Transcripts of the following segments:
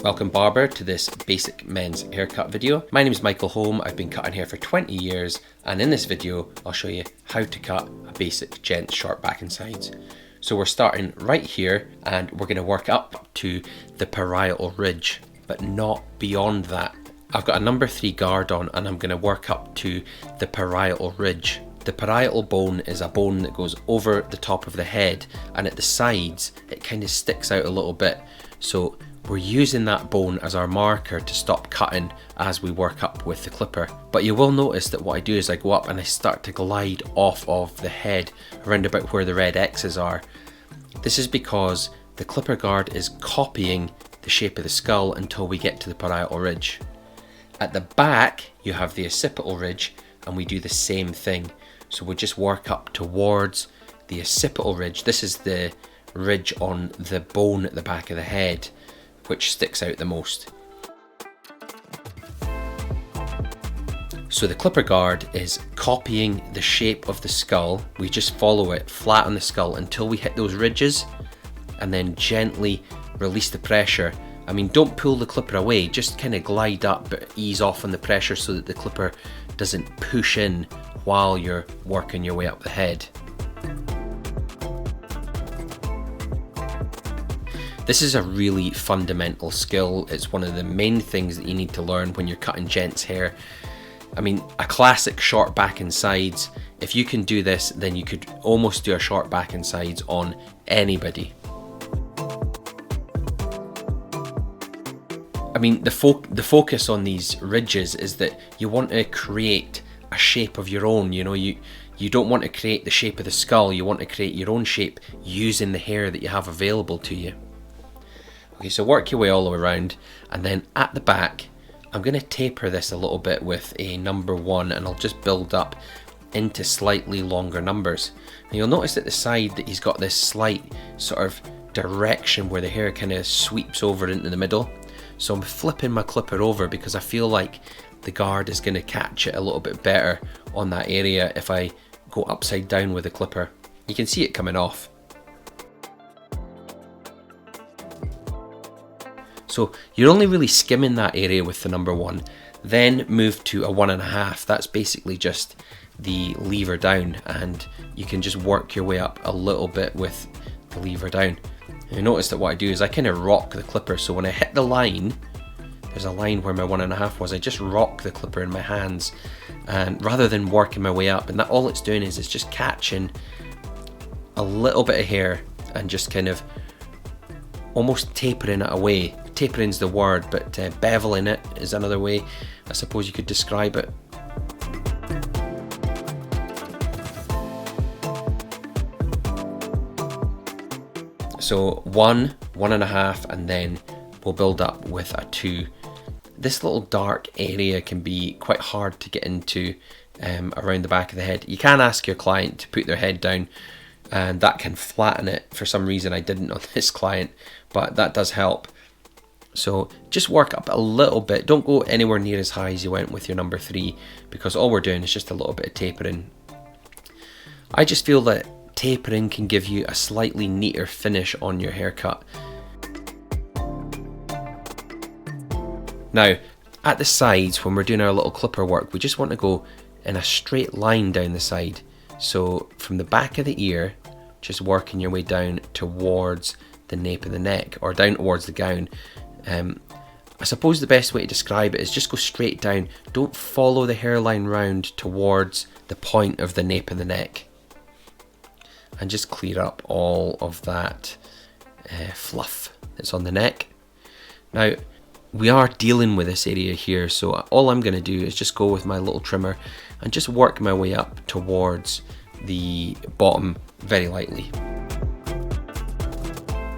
Welcome Barber to this basic men's haircut video. My name is Michael Holm. I've been cutting hair for 20 years and in this video I'll show you how to cut a basic gents short back and sides. So we're starting right here and we're going to work up to the parietal ridge, but not beyond that. I've got a number 3 guard on and I'm going to work up to the parietal ridge. The parietal bone is a bone that goes over the top of the head, and at the sides it kind of sticks out a little bit. So we're using that bone as our marker to stop cutting as we work up with the clipper. But you will notice that what I do is I go up and I start to glide off of the head around about where the red X's are. This is because the clipper guard is copying the shape of the skull until we get to the parietal ridge. At the back you have the occipital ridge and we do the same thing. So we just work up towards the occipital ridge. This is the ridge on the bone at the back of the head, which sticks out the most. So the clipper guard is copying the shape of the skull. We just follow it flat on the skull until we hit those ridges and then gently release the pressure. I mean, don't pull the clipper away, just kind of glide up but ease off on the pressure so that the clipper doesn't push in while you're working your way up the head. This is a really fundamental skill. It's one of the main things that you need to learn when you're cutting gents hair. I mean, a classic short back and sides, if you can do this, then you could almost do a short back and sides on anybody. I mean, the focus on these ridges is that you want to create a shape of your own. You know, you don't want to create the shape of the skull, you want to create your own shape using the hair that you have available to you. Okay, so work your way all the way around, and then at the back I'm going to taper this a little bit with a number 1 and I'll just build up into slightly longer numbers. And you'll notice at the side that he's got this slight sort of direction where the hair kind of sweeps over into the middle. So I'm flipping my clipper over because I feel like the guard is going to catch it a little bit better on that area if I go upside down with the clipper. You can see it coming off. So you're only really skimming that area with the number 1, then move to a 1.5. That's basically just the lever down, and you can just work your way up a little bit with the lever down. And you notice that what I do is I kind of rock the clipper, so when I hit the line, there's a line where my 1.5 was, I just rock the clipper in my hands, and rather than working my way up, and that all it's doing is it's just catching a little bit of hair and just kind of almost tapering it away. Tapering's the word, but beveling it is another way I suppose you could describe it. So 1, 1.5, and then we'll build up with a 2. This little dark area can be quite hard to get into around the back of the head. You can ask your client to put their head down and that can flatten it. For some reason I didn't on this client, but that does help. So just work up a little bit. Don't go anywhere near as high as you went with your number 3 because all we're doing is just a little bit of tapering. I just feel that tapering can give you a slightly neater finish on your haircut. Now, at the sides, when we're doing our little clipper work, we just want to go in a straight line down the side. So from the back of the ear, just working your way down towards the nape of the neck or down towards the gown. I suppose the best way to describe it is just go straight down. Don't follow the hairline round towards the point of the nape of the neck. And just clear up all of that fluff that's on the neck. Now, we are dealing with this area here, so all I'm going to do is just go with my little trimmer and just work my way up towards the bottom very lightly.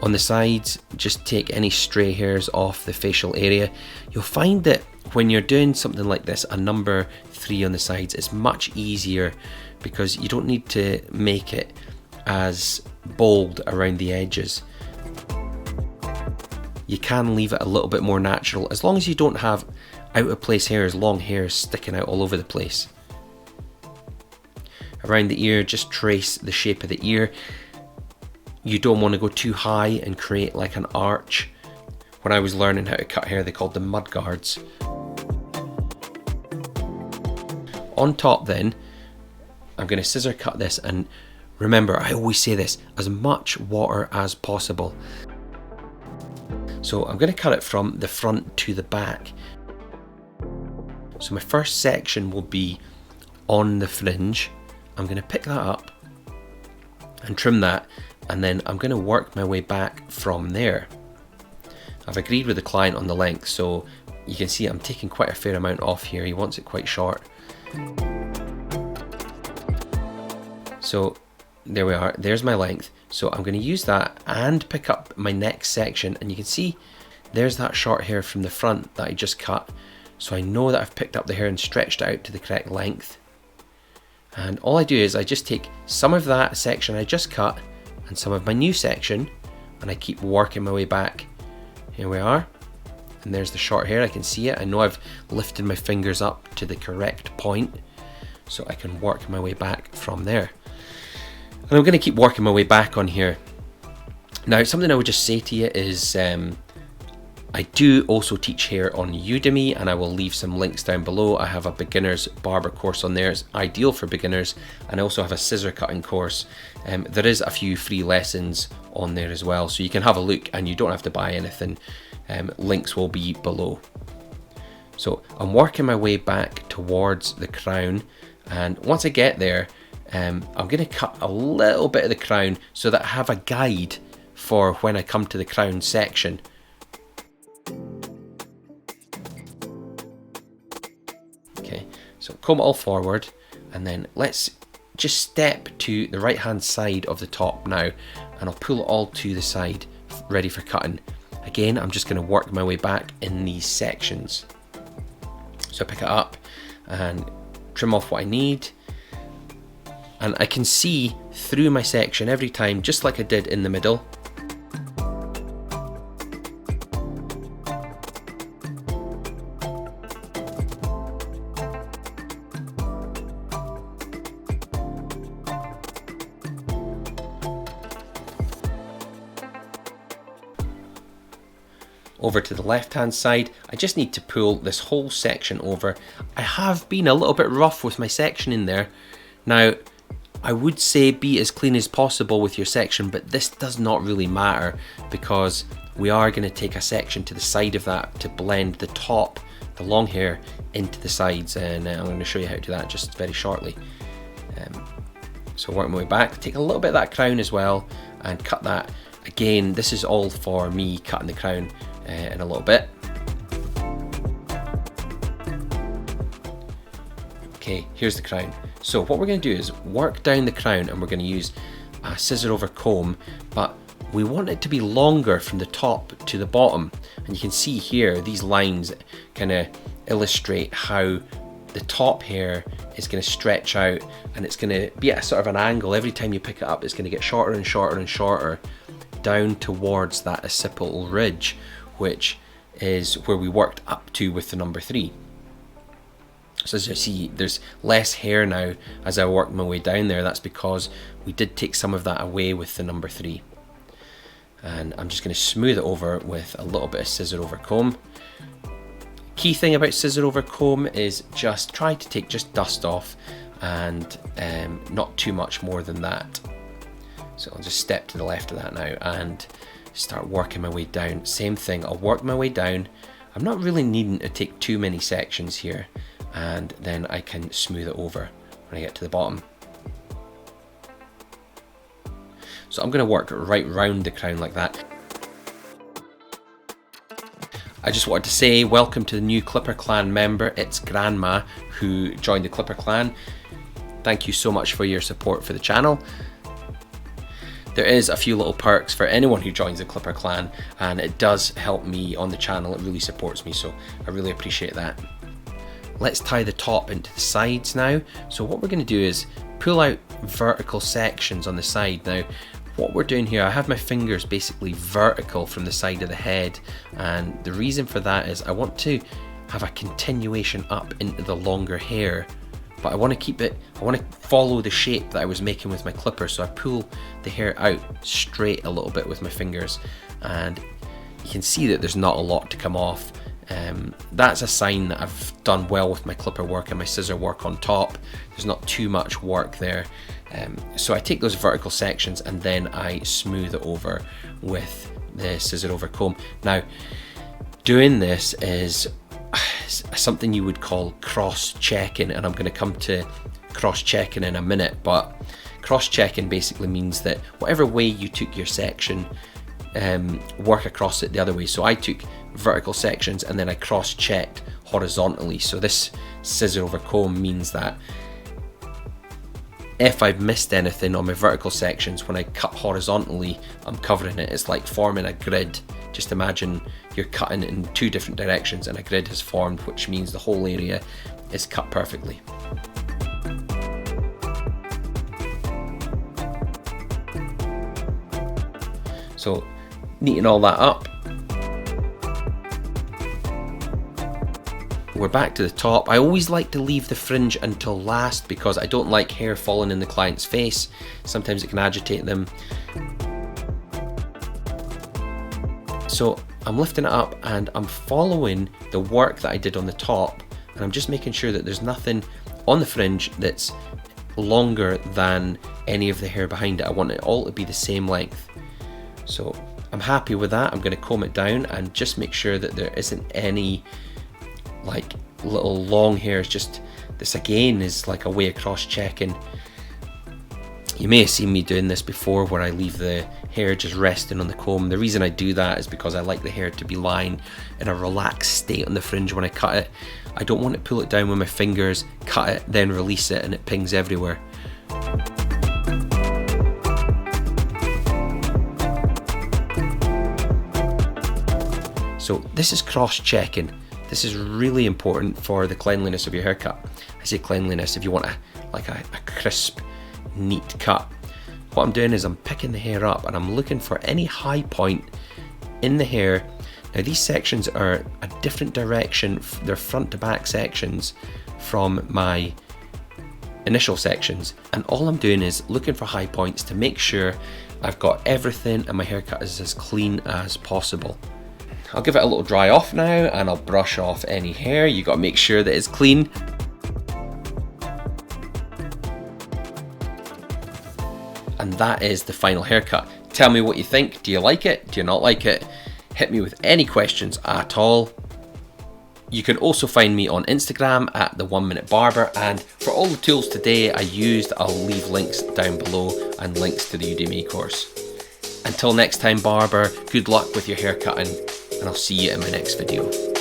On the sides, just take any stray hairs off the facial area. You'll find that when you're doing something like this, a number 3 on the sides is much easier because you don't need to make it as bold around the edges. You can leave it a little bit more natural as long as you don't have out of place hairs, long hairs sticking out all over the place. Around the ear, just trace the shape of the ear. You don't want to go too high and create like an arch. when I was learning how to cut hair, they called them mud guards. On top then, I'm going to scissor cut this, and remember, I always say this, as much water as possible. So I'm going to cut it from the front to the back. So my first section will be on the fringe. I'm going to pick that up and trim that, and then I'm going to work my way back from there. I've agreed with the client on the length, so you can see I'm taking quite a fair amount off here. He wants it quite short. So there we are, there's my length. So I'm going to use that and pick up my next section, and you can see there's that short hair from the front that I just cut. So I know that I've picked up the hair and stretched it out to the correct length. And all I do is I just take some of that section I just cut and some of my new section, and I keep working my way back. Here we are, and there's the short hair. I can see it. I know I've lifted my fingers up to the correct point, so I can work my way back from there. And I'm going to keep working my way back on here. Now, something I would just say to you is I do also teach hair on Udemy, and I will leave some links down below. I have a beginner's barber course on there. It's ideal for beginners, and I also have a scissor cutting course. There is a few free lessons on there as well, so you can have a look and you don't have to buy anything. Links will be below. So I'm working my way back towards the crown, and once I get there, I'm going to cut a little bit of the crown so that I have a guide for when I come to the crown section. Okay, so comb it all forward, and then let's just step to the right hand side of the top now, and I'll pull it all to the side ready for cutting. Again, I'm just going to work my way back in these sections. So I pick it up and trim off what I need, and I can see through my section every time, just like I did in the middle. Over to the left hand side, I just need to pull this whole section over. I have been a little bit rough with my section in there. Now, I would say be as clean as possible with your section, but this does not really matter because we are going to take a section to the side of that to blend the top, the long hair, into the sides, and I'm going to show you how to do that just very shortly. So work my way back, take a little bit of that crown as well and cut that. Again, this is all for me cutting the crown in a little bit. Okay, here's the crown. So what we're going to do is work down the crown, and we're going to use a scissor over comb, but we want it to be longer from the top to the bottom. And you can see here, these lines kind of illustrate how the top hair is going to stretch out, and it's going to be at a sort of an angle. Every time you pick it up, it's going to get shorter and shorter and shorter down towards that occipital ridge, which is where we worked up to with the number 3. So as you see, there's less hair now as I work my way down there. That's because we did take some of that away with the number 3. And I'm just going to smooth it over with a little bit of scissor over comb. Key thing about scissor over comb is just try to take just dust off, and not too much more than that. So I'll just step to the left of that now and start working my way down. Same thing, I'll work my way down. I'm not really needing to take too many sections here, and then I can smooth it over when I get to the bottom. So I'm going to work right round the crown like that. I just wanted to say welcome to the new Clipper Clan member. It's Grandma who joined the Clipper Clan. Thank you so much for your support for the channel. There is a few little perks for anyone who joins the Clipper Clan, and it does help me on the channel. It really supports me, so I really appreciate that. Let's tie the top into the sides now. So what we're going to do is pull out vertical sections on the side. Now, what we're doing here, I have my fingers basically vertical from the side of the head, and the reason for that is I want to have a continuation up into the longer hair, but I want to keep it, I want to follow the shape that I was making with my clipper. So I pull the hair out straight a little bit with my fingers, and you can see that there's not a lot to come off. That's a sign that I've done well with my clipper work and my scissor work on top. There's not too much work there. So I take those vertical sections and then I smooth it over with the scissor over comb. Now, doing this is something you would call cross-checking, and I'm going to come to cross-checking in a minute, but cross-checking basically means that whatever way you took your section, work across it the other way. So I took vertical sections and then I cross-checked horizontally. So this scissor over comb means that if I've missed anything on my vertical sections, when I cut horizontally, I'm covering it. It's like forming a grid. Just imagine you're cutting in two different directions and a grid has formed, which means the whole area is cut perfectly. So neaten all that up. We're back to the top. I always like to leave the fringe until last because I don't like hair falling in the client's face. Sometimes it can agitate them. So I'm lifting it up and I'm following the work that I did on the top, and I'm just making sure that there's nothing on the fringe that's longer than any of the hair behind it. I want it all to be the same length. So I'm happy with that. I'm going to comb it down and just make sure that there isn't any like little long hairs. Just this again is like a way of cross-checking. You may have seen me doing this before where I leave the hair just resting on the comb. The reason I do that is because I like the hair to be lying in a relaxed state on the fringe when I cut it. I don't want to pull it down with my fingers, cut it, then release it and it pings everywhere. So this is cross-checking. This is really important for the cleanliness of your haircut. I say cleanliness if you want a crisp, neat cut. What I'm doing is I'm picking the hair up and I'm looking for any high point in the hair. Now these sections are a different direction, they're front to back sections from my initial sections, and all I'm doing is looking for high points to make sure I've got everything and my haircut is as clean as possible. I'll give it a little dry off now and I'll brush off any hair. You got to make sure that it's clean. And that is the final haircut. Tell me what you think. Do you like it? Do you not like it? Hit me with any questions at all. You can also find me on Instagram at the 1 Minute Barber, and for all the tools today I used, I'll leave links down below and links to the Udemy course. Until next time, Barber, good luck with your haircutting, and I'll see you in my next video.